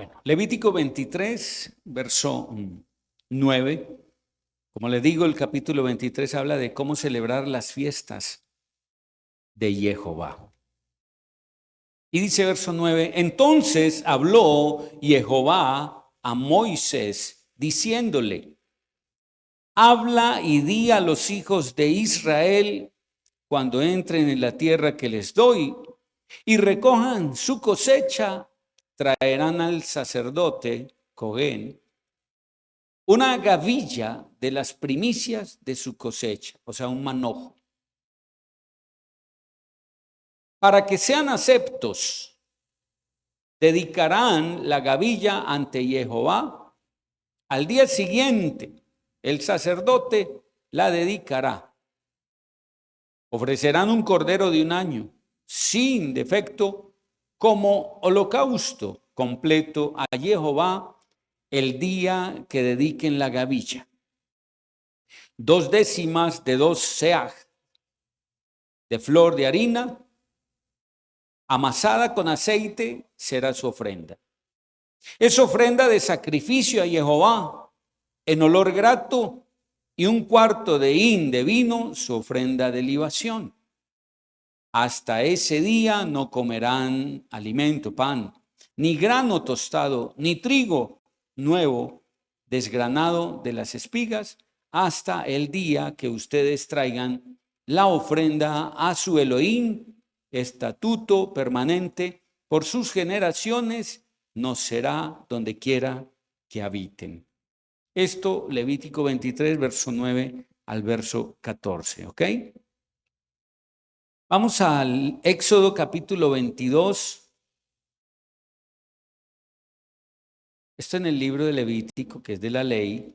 Bueno, Levítico 23, verso 9. Como les digo, el capítulo 23 habla de cómo celebrar las fiestas de Jehová. Y dice verso 9, entonces habló Jehová a Moisés, diciéndole, habla y di a los hijos de Israel cuando entren en la tierra que les doy y recojan su cosecha, traerán al sacerdote Cohen una gavilla de las primicias de su cosecha, o sea, un manojo, para que sean aceptos. Dedicarán la gavilla ante Jehová. Al día siguiente, el sacerdote la dedicará. Ofrecerán un cordero de un año, sin defecto, como holocausto completo a Jehová el día que dediquen la gavilla. 2/10 de 2 seah de flor de harina, amasada con aceite, será su ofrenda. Es ofrenda de sacrificio a Jehová, en olor grato, y 1/4 de hin de vino, su ofrenda de libación. Hasta ese día no comerán alimento, pan, ni grano tostado, ni trigo nuevo, desgranado de las espigas, hasta el día que ustedes traigan la ofrenda a su Elohim, estatuto permanente por sus generaciones, no será donde quiera que habiten. Esto, Levítico 23, verso 9 al verso 14, ¿ok? Vamos al Éxodo capítulo 22. Esto en el libro de Levítico, que es de la ley.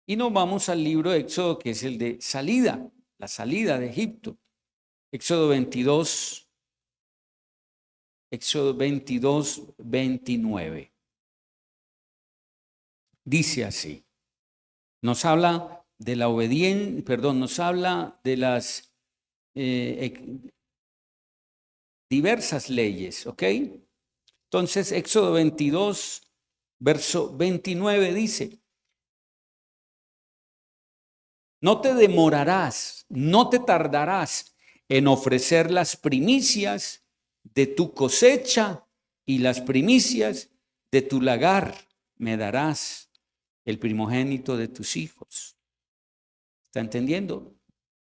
Y nos vamos al libro de Éxodo, que es el de salida, la salida de Egipto. Éxodo 22, 29. Dice así. Nos habla de la obediencia, nos habla de las diversas leyes, ¿ok? Entonces, Éxodo 22, verso 29 dice, no te demorarás, no te tardarás en ofrecer las primicias de tu cosecha y las primicias de tu lagar. Me darás el primogénito de tus hijos. ¿Está entendiendo?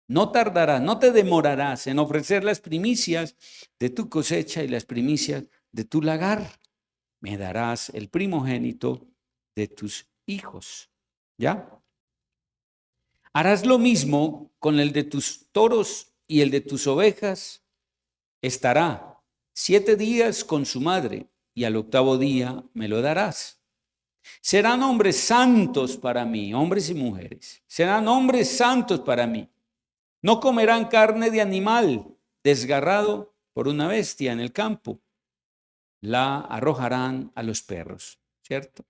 No tardarás, no te demorarás en ofrecer las primicias de tu cosecha y las primicias de tu lagar. Me darás el primogénito de tus hijos. ¿Ya? Harás lo mismo con el de tus toros y el de tus ovejas. Estará 7 días con su madre y al 8º día me lo darás. Serán hombres santos para mí, hombres y mujeres. Serán hombres santos para mí. No comerán carne de animal desgarrado por una bestia en el campo. La arrojarán a los perros, ¿cierto?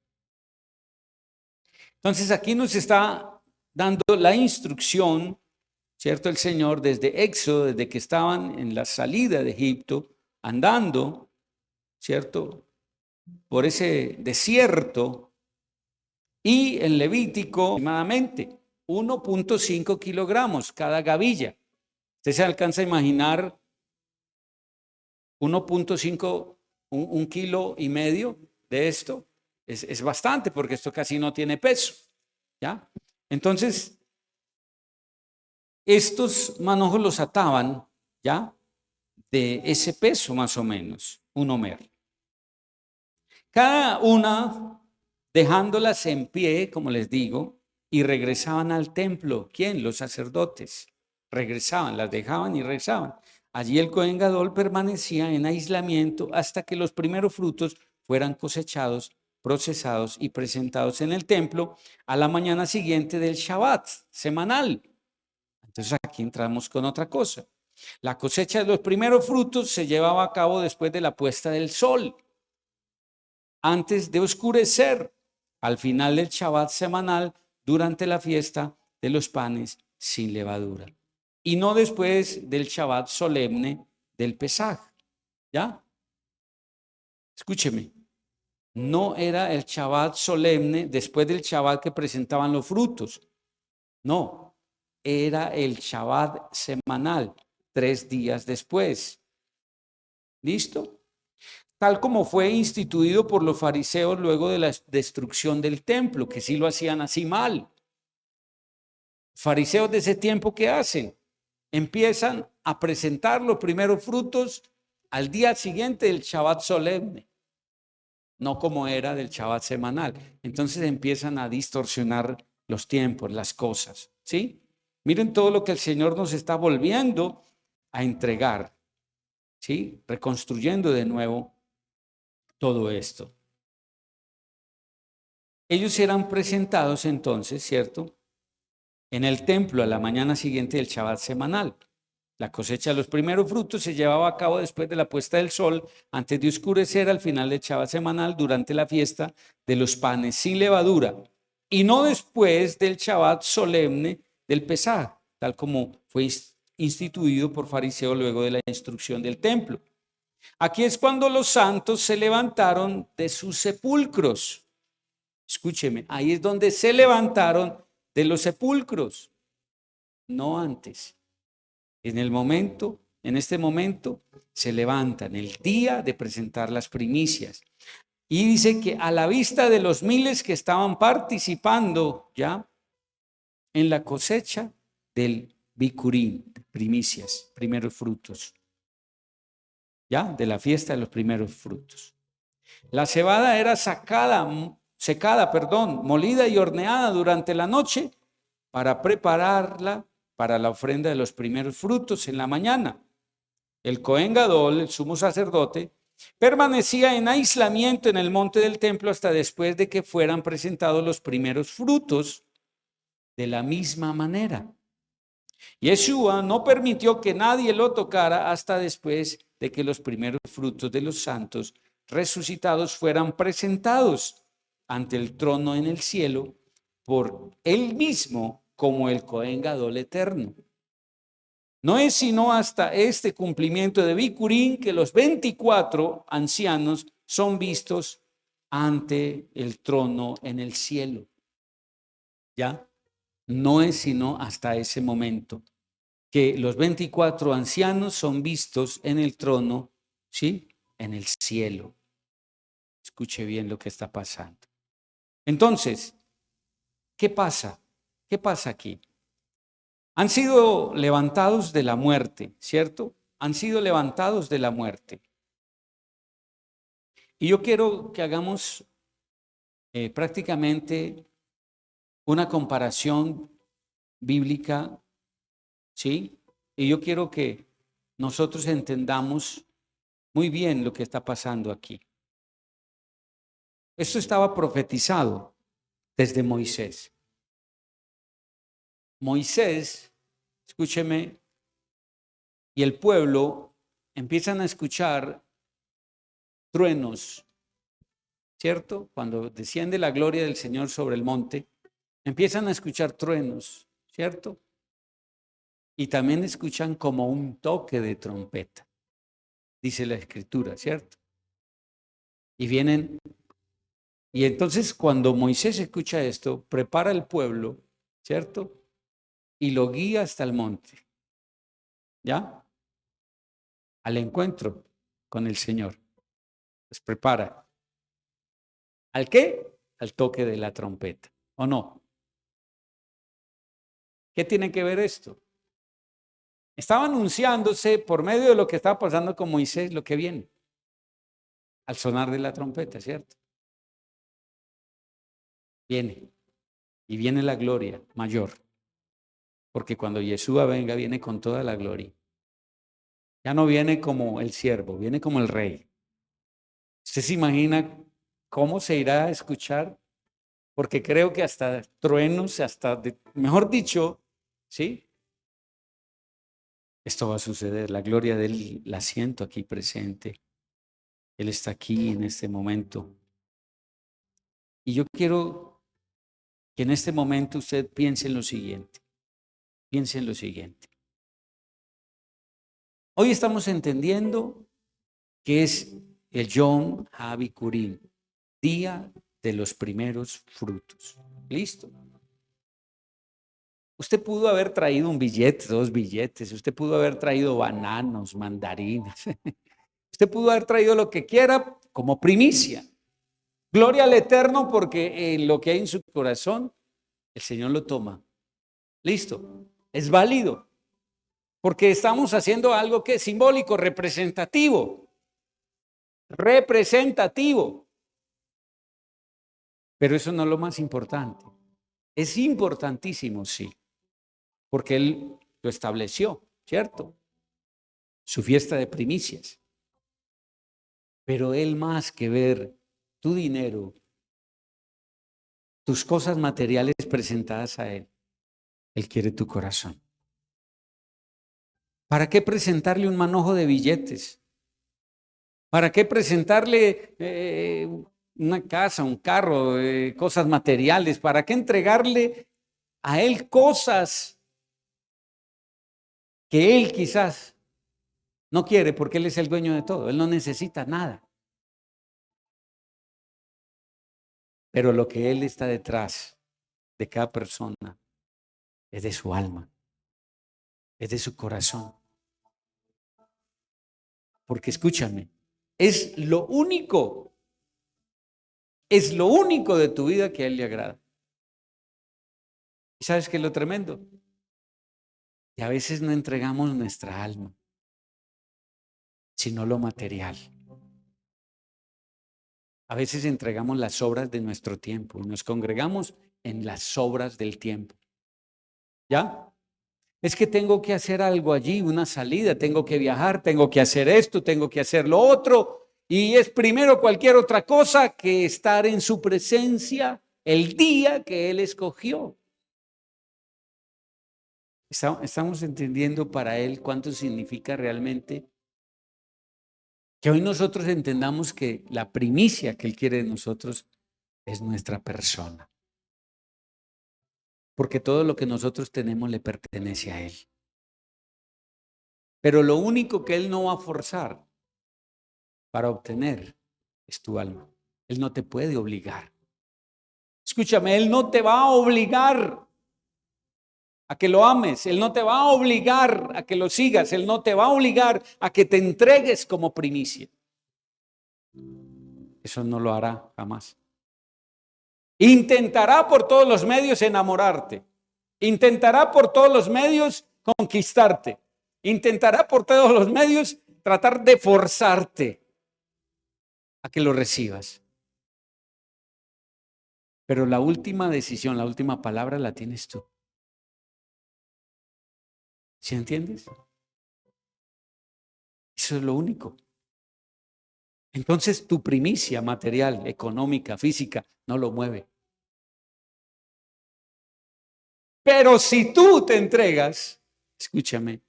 Entonces aquí nos está dando la instrucción, ¿cierto? El Señor desde Éxodo, desde que estaban en la salida de Egipto, andando, ¿cierto? Por ese desierto, y en Levítico aproximadamente 1.5 kilogramos cada gavilla. Usted se alcanza a imaginar 1.5, un kilo y medio de esto. Es bastante porque esto casi no tiene peso, ¿ya? Entonces, estos manojos los ataban, ¿ya? De ese peso más o menos, un homer. Cada una dejándolas en pie, como les digo, y regresaban al templo. ¿Quién? Los sacerdotes. Regresaban, las dejaban y regresaban. Allí el Cohen Gadol permanecía en aislamiento hasta que los primeros frutos fueran cosechados, procesados y presentados en el templo a la mañana siguiente del Shabbat semanal. Entonces aquí entramos con otra cosa. La cosecha de los primeros frutos se llevaba a cabo después de la puesta del sol, antes de oscurecer, al final del Shabbat semanal, durante la fiesta de los panes sin levadura. Y no después del Shabbat solemne del Pesaj. ¿Ya? Escúcheme. No era el Shabbat solemne después del Shabbat que presentaban los frutos. No, era el Shabbat semanal, 3 días después. ¿Listo? Tal como fue instituido por los fariseos luego de la destrucción del templo, que sí lo hacían así mal. Fariseos de ese tiempo, ¿qué hacen? Empiezan a presentar los primeros frutos al día siguiente del Shabbat solemne, no como era del Shabbat semanal. Entonces empiezan a distorsionar los tiempos, las cosas, ¿sí? Miren todo lo que el Señor nos está volviendo a entregar, ¿sí? Reconstruyendo de nuevo todo esto. Ellos eran presentados entonces, ¿cierto?, en el templo a la mañana siguiente del Shabbat semanal. La cosecha de los primeros frutos se llevaba a cabo después de la puesta del sol, antes de oscurecer al final del Shabbat semanal, durante la fiesta de los panes sin levadura, y no después del Shabbat solemne del Pesaj, tal como fue instituido por fariseo luego de la instrucción del templo. Aquí es cuando los santos se levantaron de sus sepulcros. Escúcheme, ahí es donde se levantaron de los sepulcros, no antes. En este momento, se levantan el día de presentar las primicias. Y dice que a la vista de los miles que estaban participando ya en la cosecha del Bikurim, primicias, primeros frutos, ya de la fiesta de los primeros frutos. La cebada era secada, molida y horneada durante la noche para prepararla para la ofrenda de los primeros frutos en la mañana. El Cohen Gadol, el sumo sacerdote, permanecía en aislamiento en el monte del templo hasta después de que fueran presentados los primeros frutos de la misma manera. Yeshua no permitió que nadie lo tocara hasta después de que los primeros frutos de los santos resucitados fueran presentados ante el trono en el cielo por él mismo como el Cohen Gadol eterno. No es sino hasta este cumplimiento de Bikurim que los 24 ancianos son vistos ante el trono en el cielo. ¿Ya? No es sino hasta ese momento que los 24 ancianos son vistos en el trono, ¿sí? En el cielo. Escuche bien lo que está pasando. Entonces, ¿qué pasa? ¿Qué pasa aquí? Han sido levantados de la muerte, ¿cierto? Han sido levantados de la muerte. Y yo quiero que hagamos prácticamente una comparación bíblica, ¿sí? Y yo quiero que nosotros entendamos muy bien lo que está pasando aquí. Esto estaba profetizado desde Moisés. Moisés, escúcheme, y el pueblo empiezan a escuchar truenos, ¿cierto? Cuando desciende la gloria del Señor sobre el monte, empiezan a escuchar truenos, ¿cierto? Y también escuchan como un toque de trompeta, dice la Escritura, ¿cierto? Y vienen, y entonces cuando Moisés escucha esto, prepara el pueblo, ¿cierto? Y lo guía hasta el monte, ¿ya? Al encuentro con el Señor. Los prepara. ¿Al qué? Al toque de la trompeta, ¿o no? ¿Qué tiene que ver esto? Estaba anunciándose por medio de lo que estaba pasando con Moisés lo que viene, al sonar de la trompeta, ¿cierto? Viene, y viene la gloria mayor, porque cuando Yeshua venga, viene con toda la gloria. Ya no viene como el siervo, viene como el rey. ¿Usted se imagina cómo se irá a escuchar? Porque creo que hasta truenos, mejor dicho, ¿sí? Esto va a suceder, la gloria de Él la siento aquí presente. Él está aquí en este momento. Y yo quiero que en este momento usted piense en lo siguiente. Piense en lo siguiente. Hoy estamos entendiendo que es el Yom HaBikurim, Día de los primeros frutos. ¿Listo? Usted pudo haber traído un billete, 2 billetes, usted pudo haber traído bananos, mandarinas, usted pudo haber traído lo que quiera como primicia. Gloria al Eterno, porque lo que hay en su corazón, el Señor lo toma. Listo, es válido, porque estamos haciendo algo que es simbólico, representativo. Pero eso no es lo más importante. Es importantísimo, sí, porque Él lo estableció, ¿cierto? Su fiesta de primicias. Pero Él, más que ver tu dinero, tus cosas materiales presentadas a Él, Él quiere tu corazón. ¿Para qué presentarle un manojo de billetes? ¿Para qué presentarle una casa, un carro, cosas materiales? ¿Para qué entregarle a Él cosas que Él quizás no quiere, porque Él es el dueño de todo? Él no necesita nada. Pero lo que Él está detrás de cada persona es de su alma, es de su corazón. Porque escúchame, es lo único de tu vida que a Él le agrada. ¿Y sabes qué es lo tremendo? Que a veces no entregamos nuestra alma, sino lo material. A veces entregamos las obras de nuestro tiempo y nos congregamos en las obras del tiempo. ¿Ya? Es que tengo que hacer algo allí, una salida, tengo que viajar, tengo que hacer esto, tengo que hacer lo otro. Y es primero cualquier otra cosa que estar en su presencia el día que Él escogió. Estamos entendiendo para Él cuánto significa realmente que hoy nosotros entendamos que la primicia que Él quiere de nosotros es nuestra persona. Porque todo lo que nosotros tenemos le pertenece a Él. Pero lo único que Él no va a forzar para obtener es tu alma. Él no te puede obligar. Escúchame, Él no te va a obligar a que lo ames. Él no te va a obligar a que lo sigas. Él no te va a obligar a que te entregues como primicia. Eso no lo hará jamás. Intentará por todos los medios enamorarte. Intentará por todos los medios conquistarte. Intentará por todos los medios tratar de forzarte a que lo recibas. Pero la última decisión, la última palabra la tienes tú. ¿Sí entiendes? Eso es lo único. Entonces tu primicia material, económica, física, no lo mueve. Pero si tú te entregas, escúchame,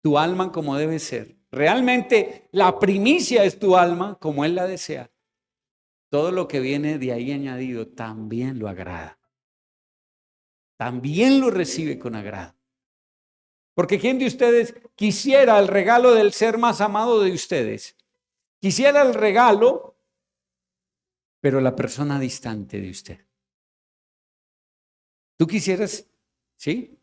tu alma como debe ser, realmente la primicia es tu alma como Él la desea, todo lo que viene de ahí añadido también lo agrada. También lo recibe con agrado. Porque ¿quién de ustedes quisiera el regalo del ser más amado de ustedes? Quisiera el regalo, pero la persona distante de usted. ¿Tú quisieras, sí,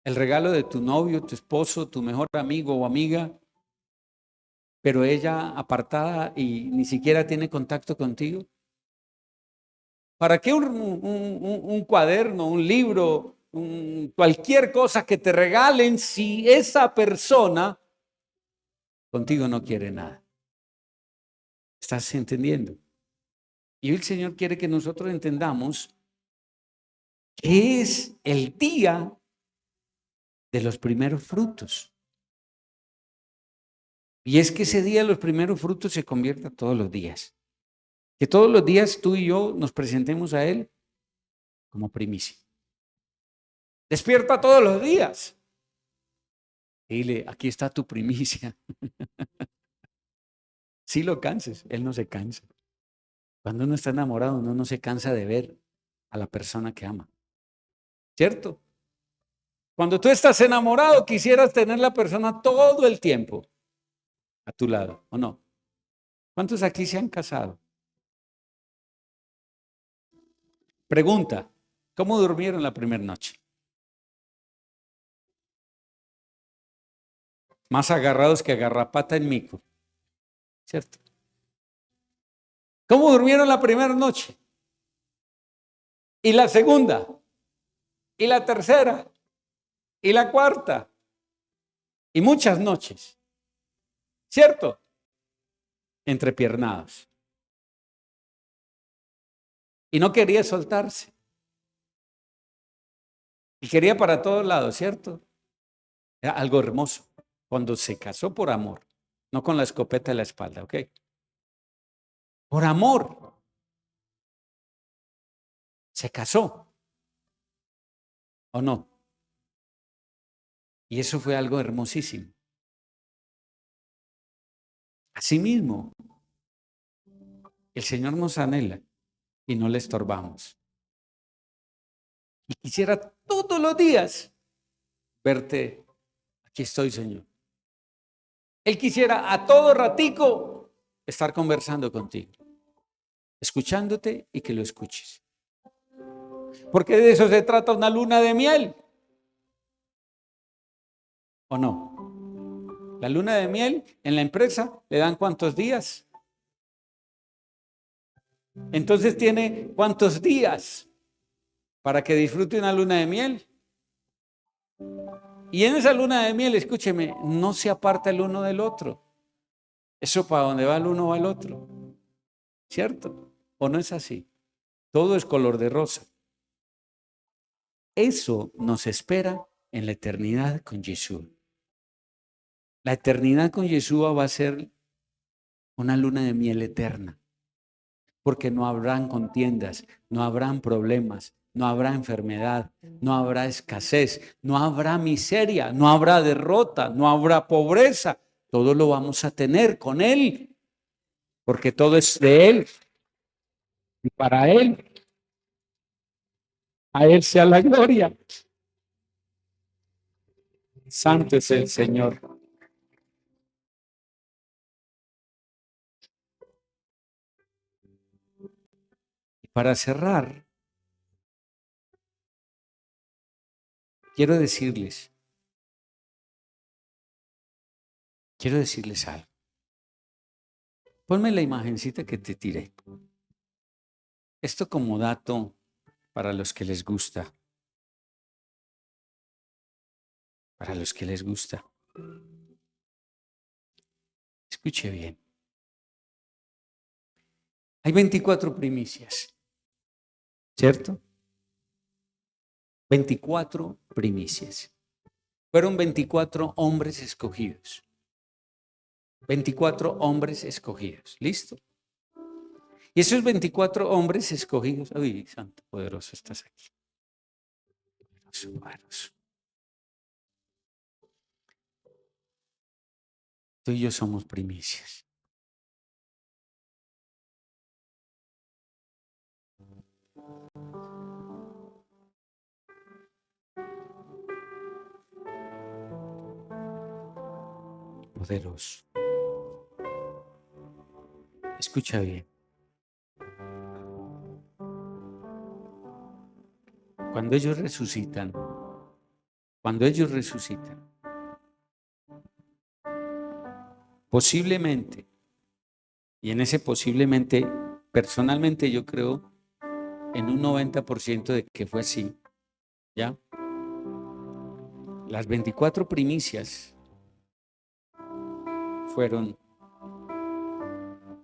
el regalo de tu novio, tu esposo, tu mejor amigo o amiga, pero ella apartada y ni siquiera tiene contacto contigo? ¿Para qué un cuaderno, un libro, cualquier cosa que te regalen si esa persona contigo no quiere nada? ¿Estás entendiendo? Y el Señor quiere que nosotros entendamos que es el día de los primeros frutos. Y es que ese día de los primeros frutos se convierta todos los días. Que todos los días tú y yo nos presentemos a Él como primicia. Despierta todos los días. Dile, aquí está tu primicia. Si lo canses, Él no se cansa. Cuando uno está enamorado, uno no se cansa de ver a la persona que ama. ¿Cierto? Cuando tú estás enamorado, quisieras tener la persona todo el tiempo a tu lado, ¿o no? ¿Cuántos aquí se han casado? Pregunta, ¿cómo durmieron la primera noche? Más agarrados que garrapata en mico, ¿cierto? ¿Cómo durmieron la primera noche? Y la segunda, y la tercera, y la cuarta, y muchas noches, ¿cierto? Entrepiernados. Y no quería soltarse. Y quería para todos lados, ¿cierto? Era algo hermoso. Cuando se casó por amor, no con la escopeta en la espalda, ¿ok? Por amor. Se casó, ¿o no? Y eso fue algo hermosísimo. Asimismo, el Señor nos anhela y no le estorbamos. Y quisiera todos los días verte, aquí estoy, Señor. Él quisiera a todo ratico estar conversando contigo, escuchándote y que lo escuches. Porque de eso se trata una luna de miel, ¿o no? La luna de miel en la empresa le dan ¿cuántos días? Entonces tiene ¿cuántos días para que disfrute una luna de miel? Y en esa luna de miel, escúcheme, no se aparta el uno del otro. Eso para donde va el uno va el otro, ¿cierto? ¿O no es así? Todo es color de rosa. Eso nos espera en la eternidad con Jesús. La eternidad con Yeshua va a ser una luna de miel eterna, porque no habrán contiendas, no habrán problemas, no habrá enfermedad, no habrá escasez, no habrá miseria, no habrá derrota, no habrá pobreza. Todo lo vamos a tener con Él, porque todo es de Él y para Él. A Él sea la gloria. Santo es el Señor. Y para cerrar, quiero decirles algo. Ponme la imagencita que te tiré. Esto como dato para los que les gusta. Para los que les gusta. Escuche bien. Hay 24 primicias, ¿cierto? 24 primicias. Fueron 24 hombres escogidos. 24 hombres escogidos. ¿Listo? Y esos 24 hombres escogidos. Uy, santo poderoso, estás aquí. Poderoso, poderoso. Tú y yo somos primicias. Poderoso. Escucha bien. Cuando ellos resucitan, posiblemente, y en ese posiblemente, personalmente yo creo en un 90% de que fue así, ¿ya? Las 24 primicias fueron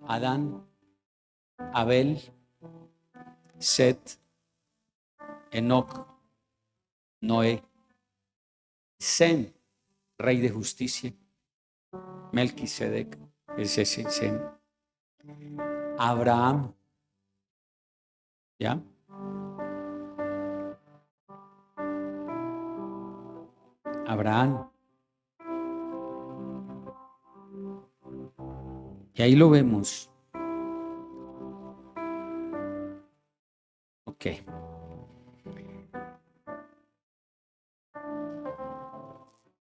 Adán, Abel, Set, Enoc, Noé, Sem, rey de justicia, Melquisedec, es ese Sem, Abraham, ¿ya? Abraham. Y ahí lo vemos. Ok.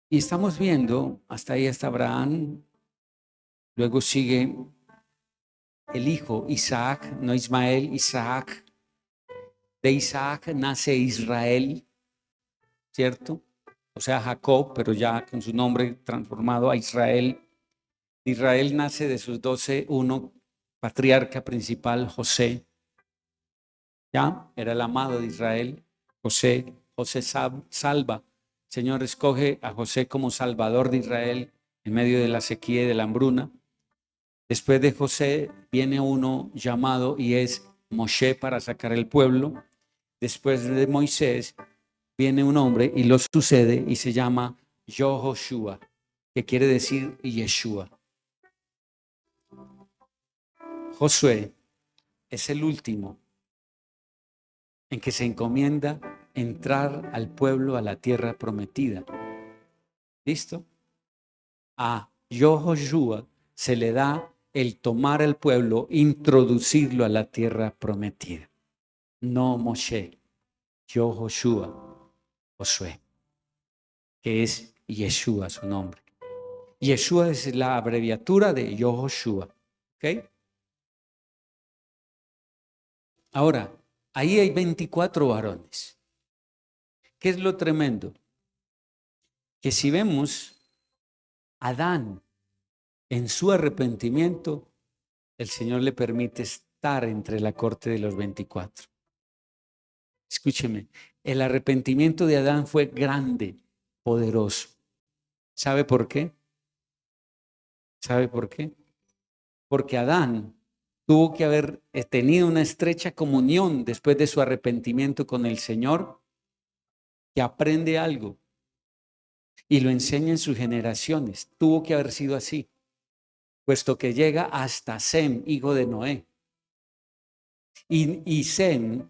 Y estamos viendo, hasta ahí está Abraham, luego sigue el hijo Isaac, no Ismael, Isaac, De Isaac nace Israel, ¿cierto? O sea, Jacob, pero ya con su nombre transformado a Israel. Israel nace de sus 12, uno, patriarca principal, José. Ya, era el amado de Israel, José. José salva. El Señor escoge a José como salvador de Israel en medio de la sequía y de la hambruna. Después de José viene uno llamado y es Moshe para sacar el pueblo. Después de Moisés viene un hombre y lo sucede y se llama Yehoshua, que quiere decir Yeshua. Josué es el último en que se encomienda entrar al pueblo a la tierra prometida. ¿Listo? A Yehoshua se le da el tomar el pueblo, introducirlo a la tierra prometida. No Moshe, Yehoshua, Josué, que es Yeshua su nombre. Yeshua es la abreviatura de Yehoshua. ¿Ok? Ahora, ahí hay 24 varones. ¿Qué es lo tremendo? Que si vemos Adán en su arrepentimiento, el Señor le permite estar entre la corte de los 24. Escúcheme, el arrepentimiento de Adán fue grande, poderoso. ¿Sabe por qué? ¿Sabe por qué? Porque Adán tuvo que haber tenido una estrecha comunión después de su arrepentimiento con el Señor, que aprende algo y lo enseña en sus generaciones. Tuvo que haber sido así, puesto que llega hasta Sem, hijo de Noé. Y Sem,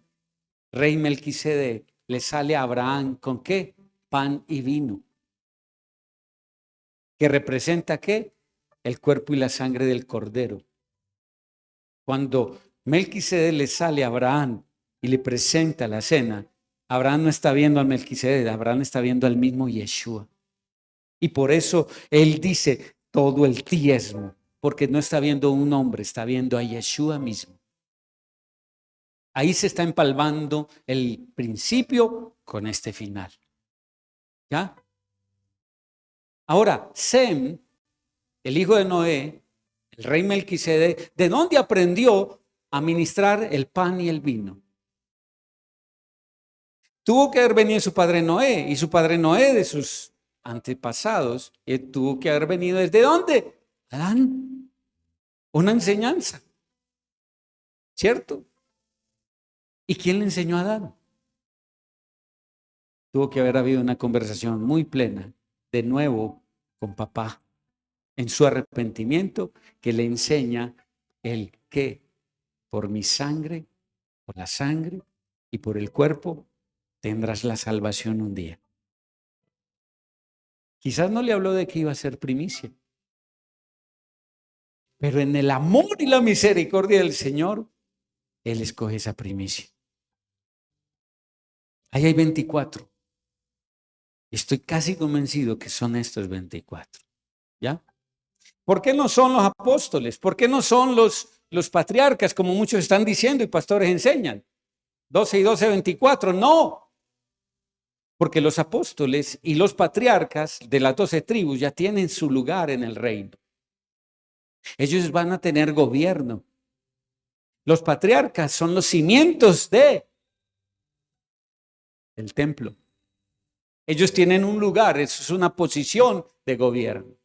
rey Melquisedec, le sale a Abraham ¿con qué? Pan y vino. ¿Que representa qué? El cuerpo y la sangre del Cordero. Cuando Melquisedec le sale a Abraham y le presenta la cena, Abraham no está viendo a Melquisedec, Abraham está viendo al mismo Yeshua. Y por eso él dice todo el diezmo, porque no está viendo un hombre, está viendo a Yeshua mismo. Ahí se está empalmando el principio con este final. ¿Ya? Ahora, Sem, el hijo de Noé, el rey Melquisedec, ¿de dónde aprendió a ministrar el pan y el vino? Tuvo que haber venido su padre Noé, y su padre Noé de sus antepasados, tuvo que haber venido ¿desde dónde? Adán. Una enseñanza, ¿cierto? ¿Y quién le enseñó a Adán? Tuvo que haber habido una conversación muy plena, de nuevo, con papá, en su arrepentimiento, que le enseña el que por mi sangre, por la sangre y por el cuerpo, tendrás la salvación un día. Quizás no le habló de que iba a ser primicia, pero en el amor y la misericordia del Señor, Él escoge esa primicia. Ahí hay 24. Estoy casi convencido que son estos 24. ¿Ya? ¿Por qué no son los apóstoles? ¿Por qué no son los patriarcas, como muchos están diciendo y pastores enseñan? 12 y 12, 24. No. Porque los apóstoles y los patriarcas de las 12 tribus ya tienen su lugar en el reino. Ellos van a tener gobierno. Los patriarcas son los cimientos del templo. Ellos tienen un lugar, eso es una posición de gobierno.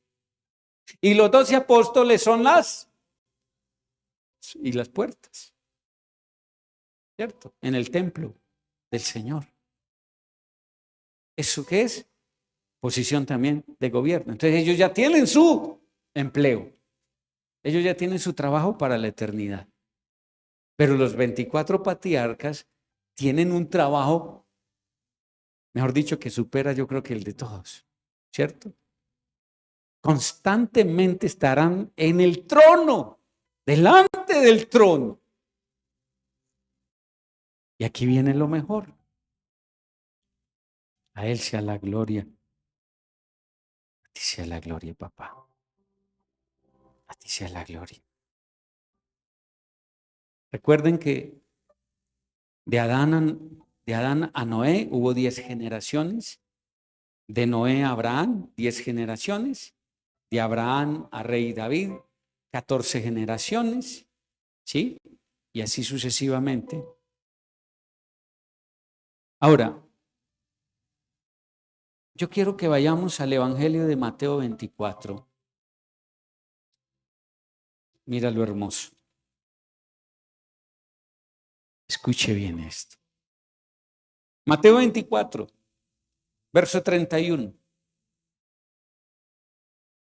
Y los 12 apóstoles son las puertas, ¿cierto? En el templo del Señor. ¿Eso qué es? Posición también de gobierno. Entonces ellos ya tienen su empleo. Ellos ya tienen su trabajo para la eternidad. Pero los 24 patriarcas tienen un trabajo, mejor dicho, que supera yo creo que el de todos, ¿cierto? Constantemente estarán en el trono, delante del trono. Y aquí viene lo mejor. A Él sea la gloria. A ti sea la gloria, papá. A ti sea la gloria. Recuerden que De Adán a Noé hubo 10 generaciones. De Noé a Abraham, 10 generaciones. De Abraham a Rey David, 14 generaciones. ¿Sí? Y así sucesivamente. Ahora, yo quiero que vayamos al Evangelio de Mateo 24. Mira lo hermoso. Escuche bien esto. Mateo 24, verso 31.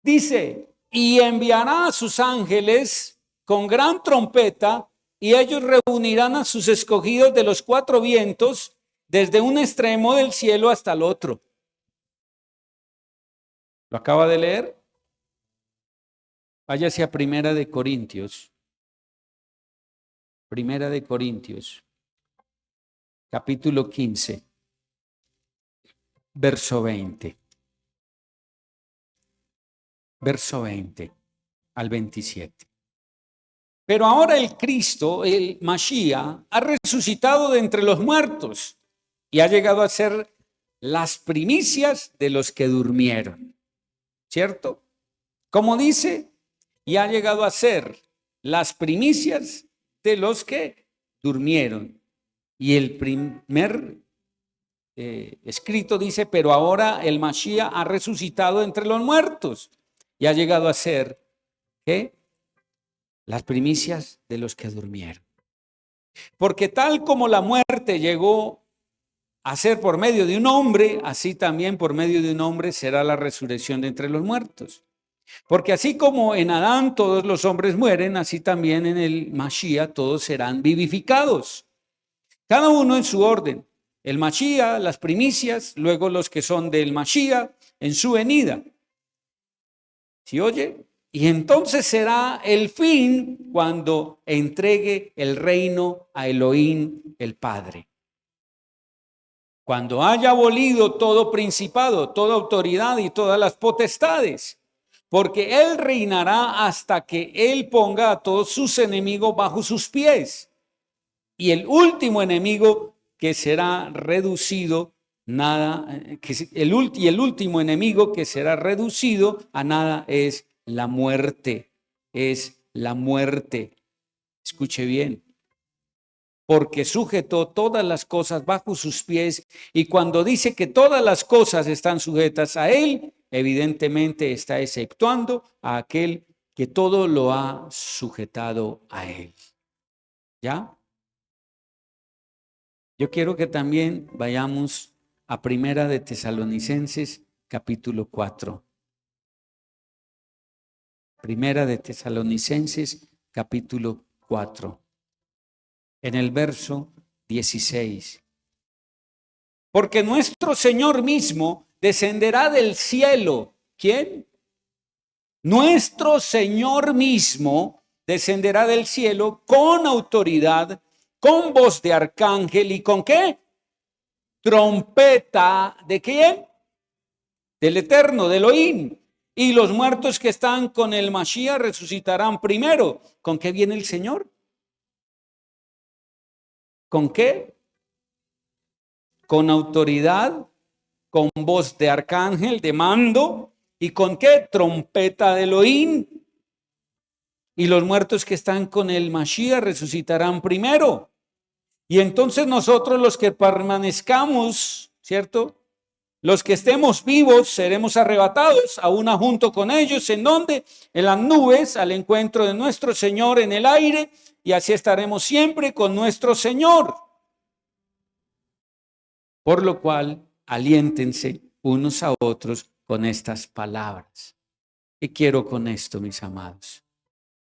Dice, y enviará a sus ángeles con gran trompeta, y ellos reunirán a sus escogidos de los 4 vientos, desde un extremo del cielo hasta el otro. ¿Lo acaba de leer? Váyase a Primera de Corintios. Primera de Corintios, capítulo 15, verso 20. Verso 20 al 27. Pero ahora el Cristo, el Mashiach, ha resucitado de entre los muertos y ha llegado a ser las primicias de los que durmieron. ¿Cierto? Como dice, y ha llegado a ser las primicias de los que durmieron. Y el primer escrito dice, pero ahora el Mashiach ha resucitado entre los muertos y ha llegado a ser, ¿qué? Las primicias de los que durmieron. Porque tal como la muerte llegó a ser por medio de un hombre, así también por medio de un hombre será la resurrección de entre los muertos. Porque así como en Adán todos los hombres mueren, así también en el Mashiach todos serán vivificados. Cada uno en su orden. El Mashiach, las primicias, luego los que son del Mashiach en su venida. ¿Sí oye? Y entonces será el fin cuando entregue el reino a Elohim, el Padre. Cuando haya abolido todo principado, toda autoridad y todas las potestades, porque Él reinará hasta que Él ponga a todos sus enemigos bajo sus pies. Y el último enemigo que será reducido, el último enemigo que será reducido a nada es la muerte, es la muerte. Escuche bien, porque sujetó todas las cosas bajo sus pies, y cuando dice que todas las cosas están sujetas a él, evidentemente está exceptuando a aquel que todo lo ha sujetado a él. ¿Ya? Yo quiero que también vayamos a Primera de Tesalonicenses, capítulo 4. Primera de Tesalonicenses, capítulo 4. En el verso 16. Porque nuestro Señor mismo descenderá del cielo. ¿Quién? Nuestro Señor mismo descenderá del cielo con autoridad, con voz de arcángel y con ¿qué? Trompeta ¿de quién? Del Eterno, del Elohim. Y los muertos que están con el Mashiach resucitarán primero. ¿Con qué viene el Señor? ¿Con qué? Con autoridad, con voz de arcángel, de mando, y con qué? Trompeta de Elohim. Y los muertos que están con el Mashiach resucitarán primero. Y entonces nosotros los que permanezcamos, ¿cierto? Los que estemos vivos seremos arrebatados a una junto con ellos. ¿En dónde? En las nubes, al encuentro de nuestro Señor en el aire, y así estaremos siempre con nuestro Señor. Por lo cual, aliéntense unos a otros con estas palabras. ¿Qué quiero con esto, mis amados?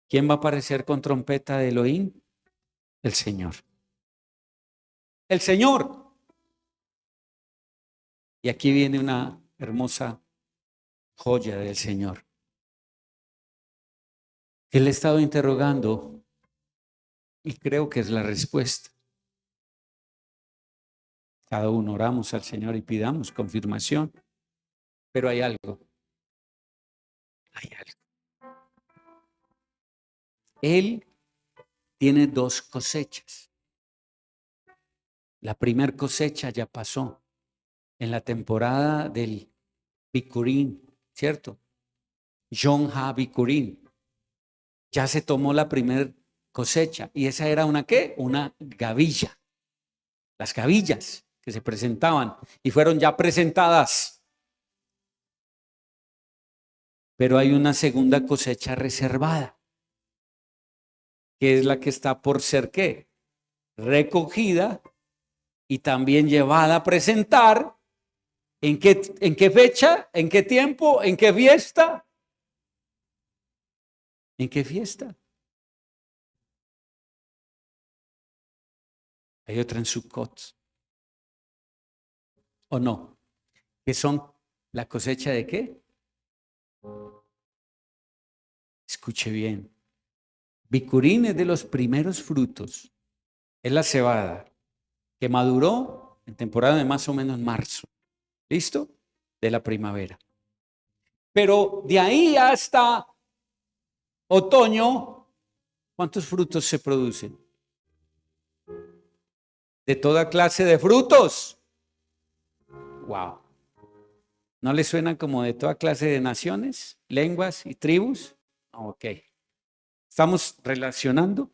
¿Quién va a aparecer con trompeta de Elohim? El Señor. El Señor. Y aquí viene una hermosa joya del Señor. Él ha estado interrogando y creo que es la respuesta. Cada uno oramos al Señor y pidamos confirmación. Pero hay algo. Hay algo. Él tiene 2 cosechas. La primer cosecha ya pasó en la temporada del Bikurim, ¿cierto? Yom HaBikurim. Ya se tomó la primer cosecha y esa era una ¿qué? Una gavilla. Las gavillas que se presentaban y fueron ya presentadas. Pero hay una segunda cosecha reservada, que es la que está por ser ¿qué? Recogida y también llevada a presentar. ¿En qué fecha? ¿En qué tiempo? ¿En qué fiesta? ¿En qué fiesta? Hay otra en Sukkot. ¿O no? ¿Que son la cosecha de qué? Escuche bien. Bikurín es de los primeros frutos. Es la cebada que maduró en temporada de más o menos marzo. ¿Listo? De la primavera. Pero de ahí hasta otoño, ¿cuántos frutos se producen? De toda clase de frutos. Wow. ¿No le suenan como de toda clase de naciones, lenguas y tribus? Ok. ¿Estamos relacionando?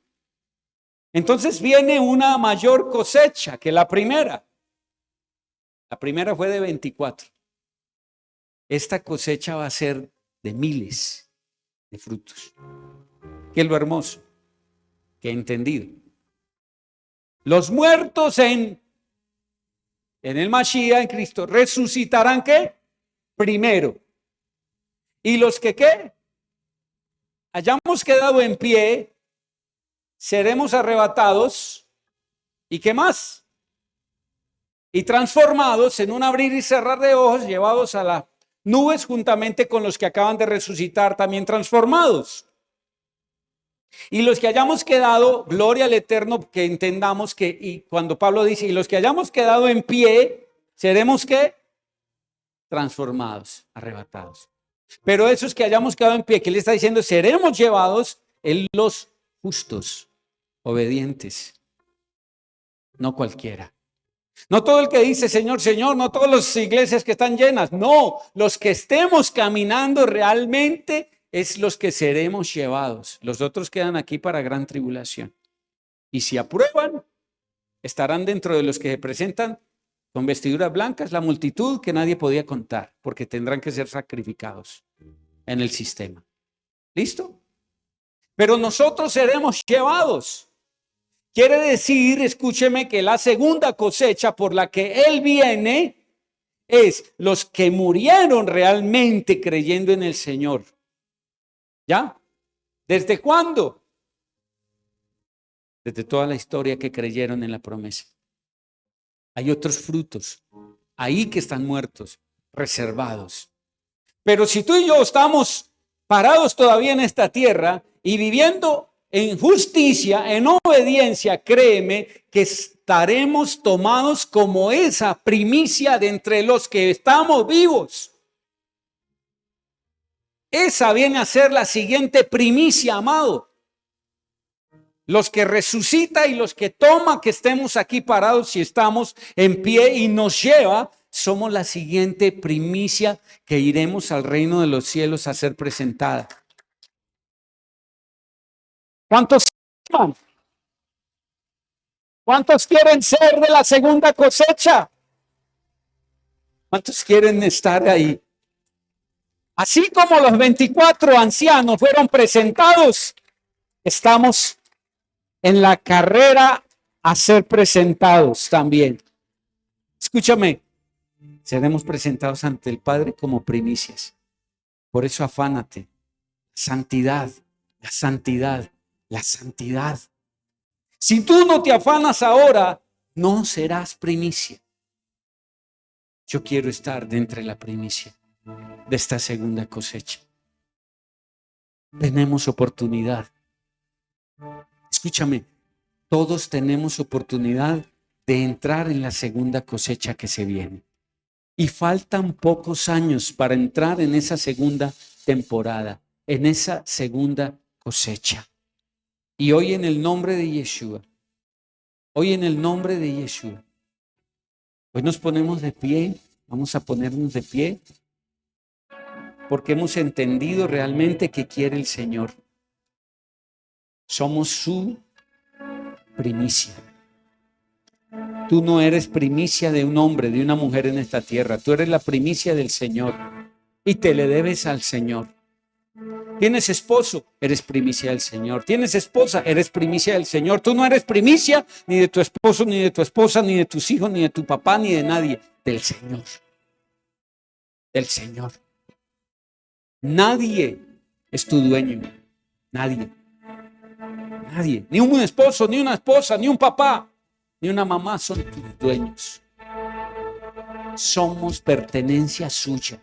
Entonces viene una mayor cosecha que la primera. La primera fue de 24. Esta cosecha va a ser de miles de frutos. ¿Qué es lo hermoso? Que he entendido. Los muertos en el Mashiach, en Cristo, resucitarán ¿qué? Primero. Y los que ¿qué? Hayamos quedado en pie, seremos arrebatados. ¿Y qué más? Y transformados en un abrir y cerrar de ojos, llevados a las nubes juntamente con los que acaban de resucitar, también transformados. Y los que hayamos quedado, gloria al Eterno, que entendamos que, y cuando Pablo dice, y los que hayamos quedado en pie, seremos ¿qué? Transformados, arrebatados. Pero esos que hayamos quedado en pie, que le está diciendo, seremos llevados en los justos, obedientes, no cualquiera. No todo el que dice Señor, Señor, no todas las iglesias que están llenas, no, los que estemos caminando realmente es los que seremos llevados. Los otros quedan aquí para gran tribulación. Y si aprueban, estarán dentro de los que se presentan con vestiduras blancas, la multitud que nadie podía contar, porque tendrán que ser sacrificados en el sistema. ¿Listo? Pero nosotros seremos llevados. Quiere decir, escúcheme, que la segunda cosecha por la que Él viene es los que murieron realmente creyendo en el Señor. ¿Ya? ¿Desde cuándo? Desde toda la historia que creyeron en la promesa. Hay otros frutos ahí que están muertos, reservados. Pero si tú y yo estamos parados todavía en esta tierra y viviendo en justicia, en obediencia, créeme que estaremos tomados como esa primicia de entre los que estamos vivos. Esa viene a ser la siguiente primicia, amado. Los que resucita y los que toma que estemos aquí parados si estamos en pie y nos lleva, somos la siguiente primicia que iremos al reino de los cielos a ser presentada. ¿Cuántos aman? ¿Cuántos quieren ser de la segunda cosecha? ¿Cuántos quieren estar ahí? Así como los 24 ancianos fueron presentados, estamos en la carrera a ser presentados también. Escúchame, seremos presentados ante el Padre como primicias. Por eso afánate. Santidad, la santidad, la santidad. Si tú no te afanas ahora, no serás primicia. Yo quiero estar dentro de la primicia de esta segunda cosecha. Tenemos oportunidad. Escúchame, todos tenemos oportunidad de entrar en la segunda cosecha que se viene. Y faltan pocos años para entrar en esa segunda temporada, en esa segunda cosecha. Y hoy en el nombre de Yeshua, Hoy nos ponemos de pie, vamos a ponernos de pie, porque hemos entendido realmente qué quiere el Señor. Somos su primicia. Tú no eres primicia de un hombre, de una mujer en esta tierra. Tú eres la primicia del Señor y te le debes al Señor. ¿Tienes esposo? Eres primicia del Señor. ¿Tienes esposa? Eres primicia del Señor. Tú no eres primicia ni de tu esposo, ni de tu esposa, ni de tus hijos, ni de tu papá, ni de nadie. Del Señor. Del Señor. Nadie es tu dueño. Nadie. Nadie. Ni un esposo, ni una esposa, ni un papá, ni una mamá son tus dueños. Somos pertenencia suya.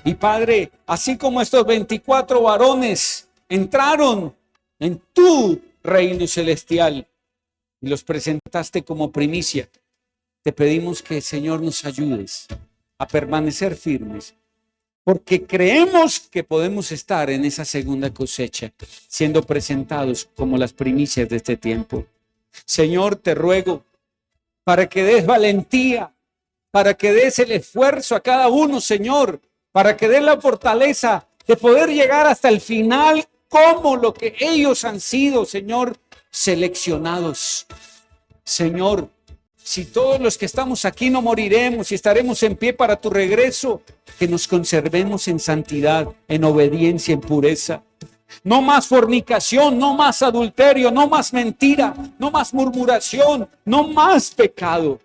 Y Padre, así como estos 24 varones entraron en tu reino celestial y los presentaste como primicia, te pedimos que, Señor, nos ayudes a permanecer firmes, porque creemos que podemos estar en esa segunda cosecha, siendo presentados como las primicias de este tiempo. Señor, te ruego para que des valentía, para que des el esfuerzo a cada uno, Señor, para que den la fortaleza de poder llegar hasta el final como lo que ellos han sido, Señor, seleccionados. Señor, si todos los que estamos aquí no moriremos y estaremos en pie para tu regreso, que nos conservemos en santidad, en obediencia, en pureza. No más fornicación, no más adulterio, no más mentira, no más murmuración, no más pecado.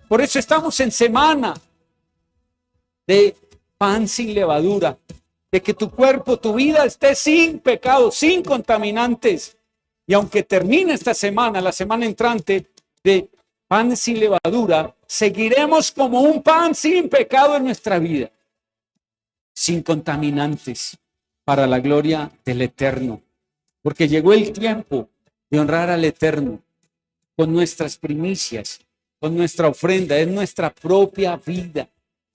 Por eso estamos en semana de pan sin levadura, de que tu cuerpo, tu vida esté sin pecado, sin contaminantes. Y aunque termine esta semana, la semana entrante, de pan sin levadura, seguiremos como un pan sin pecado en nuestra vida, sin contaminantes, para la gloria del Eterno. Porque llegó el tiempo de honrar al Eterno con nuestras primicias, con nuestra ofrenda, es nuestra propia vida.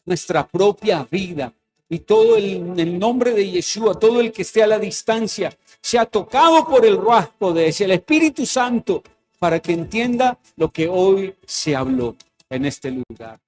Nuestra propia vida, y todo en el nombre de Yeshua, todo el que esté a la distancia sea tocado por el Ruach Kodesh, el Espíritu Santo, para que entienda lo que hoy se habló en este lugar.